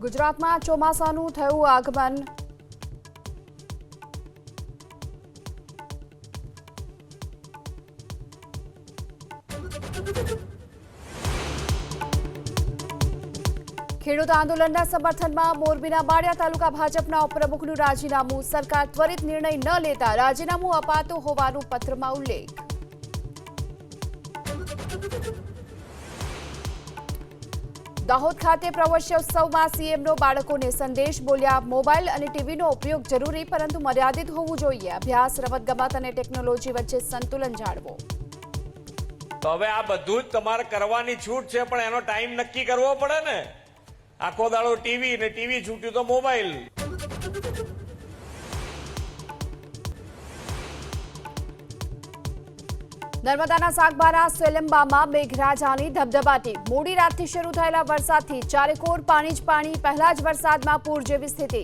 ગુજરાતમાં ચોમાસાનું થયું આગમન। ખેડૂત આંદોલનના સમર્થનમાં મોરબીના બાળિયા તાલુકા ભાજપના ઉપપ્રમુખનું રાજીનામું। સરકાર ત્વરિત નિર્ણય ન લેતા રાજીનામું અપાતું હોવાનું પત્રમાં ઉલ્લેખ। દાહોદ ખાતે પ્રવેશોત્સવમાં સીએમનો બાળકોને સંદેશ। બોલ્યા, મોબાઈલ અને ટીવીનો ઉપયોગ જરૂરી પરંતુ મર્યાદિત હોવું જોઈએ। અભ્યાસ, રમતગમત અને ટેકનોલોજી વચ્ચે સંતુલન જાળવો। તો હવે આ બધું જ તમારે કરવાની છૂટ છે, પણ એનો ટાઈમ નક્કી કરવો પડે ને। આખો દાડો ટીવી ને ટીવી છૂટ્યું તો મોબાઈલ। નર્મદાના સાગબારા સોલંબામાં મેઘરાજાની ધબધબાટી। મોડી રાતથી શરૂ થયેલા વરસાદથી ચારેકોર પાણી જ પાણી। પહેલા જ વરસાદમાં પૂર જેવી સ્થિતિ।